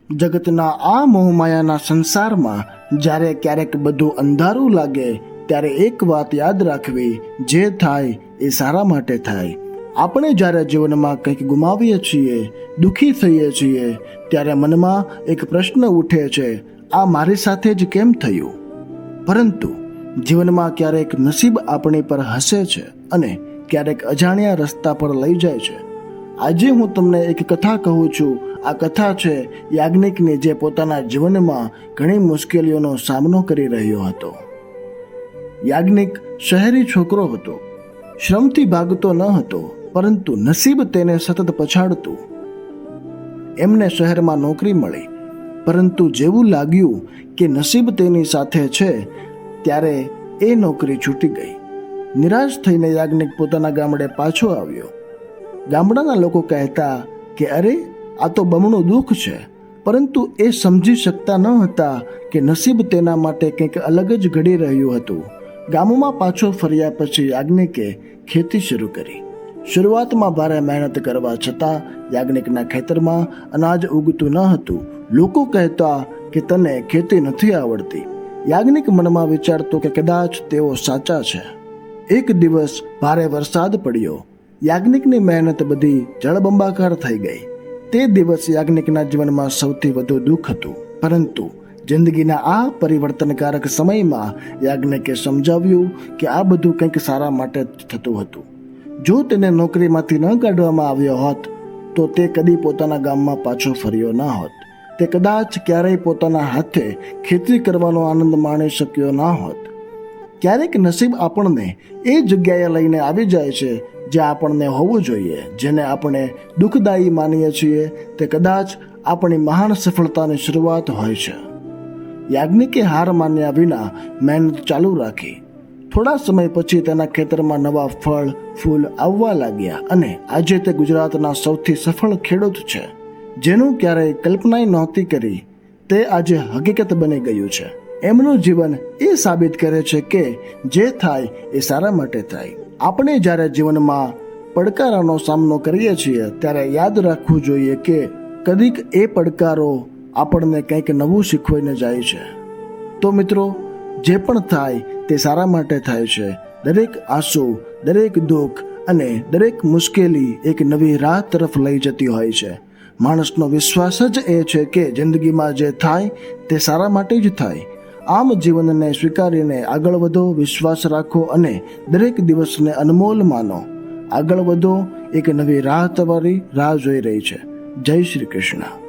જગતના આ મોહમાયાના સંસારમાં જ્યારે ક્યારેક બધું અંધારું લાગે ત્યારે એક વાત યાદ રાખવી, જે થાય એ સારા માટે થાય. આપણે જ્યારે જીવનમાં કંઈક ગુમાવીએ છીએ, દુઃખી થઈએ છીએ, ત્યારે મનમાં એક પ્રશ્ન ઉઠે છે, આ મારી સાથે જ કેમ થયું? પરંતુ જીવનમાં ક્યારેક નસીબ આપણી પર હસે છે અને ક્યારેક અજાણ્યા રસ્તા પર લઈ જાય છે. આજે હું તમને એક કથા કહું છું. આ કથા છે યાજ્ઞિકની, જે પોતાના જીવનમાં ઘણી મુશ્કેલીઓનો સામનો કરી રહ્યો હતો. યાજ્ઞિક શહેરી છોકરો હતો. શ્રમથી ભાગતો ન હતો, પરંતુ નસીબ તેને સતત પછાડતું. એમને શહેરમાં નોકરી મળી, પરંતુ જેવું લાગ્યું કે નસીબ તેની સાથે છે, ત્યારે એ નોકરી છૂટી ગઈ. નિરાશ થઈને યાજ્ઞિક પોતાના ગામડે પાછો આવ્યો. ગામડાના લોકો કહેતા કે અરે, આ તો બમણું દુઃખ છે, પરંતુ એ સમજી શકતા ન હતા કે નસીબ તેના માટે કંઈક અલગ જ ઘડી રહ્યું હતું. ગામમાં પાછો ફર્યા પછી યાજ્ઞિકે ખેતી શરૂ કરી. શરૂઆતમાં ભારે મહેનત કરવા છતાં યાજ્ઞિકના ખેતરમાં અનાજ ઉગતું ન હતું. લોકો કહેતા કે તને ખેતી નથી આવડતી. યાજ્ઞિક મનમાં વિચારતો કે કદાચ તેઓ સાચા છે. એક દિવસ ભારે વરસાદ પડ્યો. યાજ્ઞિકની મહેનત બધી જળબંબાકાર થઈ ગઈ. તે દિવસ યાજ્ઞિકના જીવનમાં સૌથી વધુ દુઃખ હતું. પરંતુ જિંદગીના આ પરિવર્તનકારક સમયમાં યાજ્ઞિકે સમજાવ્યું કે આ બધું કંઈક સારા માટે જ થતું હતું. જો તેને નોકરીમાંથી ન કાઢવામાં આવ્યો હોત તો તે કદી પોતાના ગામમાં પાછો ફર્યો ન હોત. તે કદાચ ક્યારેય પોતાના હાથે ખેતી કરવાનો આનંદ માણી શક્યો ન હોત. ક્યારેક નસીબ આપણને એ જગ્યાએ લઈને આવી જાય છે જ્યાં આપણને હોવું જોઈએ. જેને આપણે દુઃખદાયી માનીએ છીએ તે કદાચ આપણી મહાન સફળતાની શરૂઆત હોય છે. યાજ્ઞિકે હાર માન્યા વિના મહેનત ચાલુ રાખી. થોડા સમય પછી તેના ખેતરમાં નવા ફળ ફૂલ આવવા લાગ્યા અને આજે તે ગુજરાતના સૌથી સફળ ખેડૂત છે. જેનું ક્યારેય કલ્પના નહોતી કરી, તે આજે હકીકત બની ગયું છે. એમનું જીવન એ સાબિત કરે છે કે જે થાય એ સારા માટે થાય. આપણે જ્યારે જીવનમાં પડકારોનો સામનો કરીએ છીએ ત્યારે યાદ રાખવું જોઈએ કે કદીક એ પડકારો આપણને કંઈક નવું શીખવીને જાય છે. તો મિત્રો, જે પણ થાય તે સારા માટે થાય છે. દરેક આંસુ, દરેક દુઃખ અને દરેક મુશ્કેલી એક નવી રાહ તરફ લઈ જતી હોય છે. માણસનો વિશ્વાસ જ એ છે કે જિંદગીમાં જે થાય તે સારા માટે જ થાય. આમ જીવનને સ્વીકારીને આગળ વધો, વિશ્વાસ રાખો અને દરેક દિવસને અનમોલ માનો. આગળ વધો, એક નવી રાહ તમારી રાહ જોઈ રહી છે. જય શ્રી કૃષ્ણ.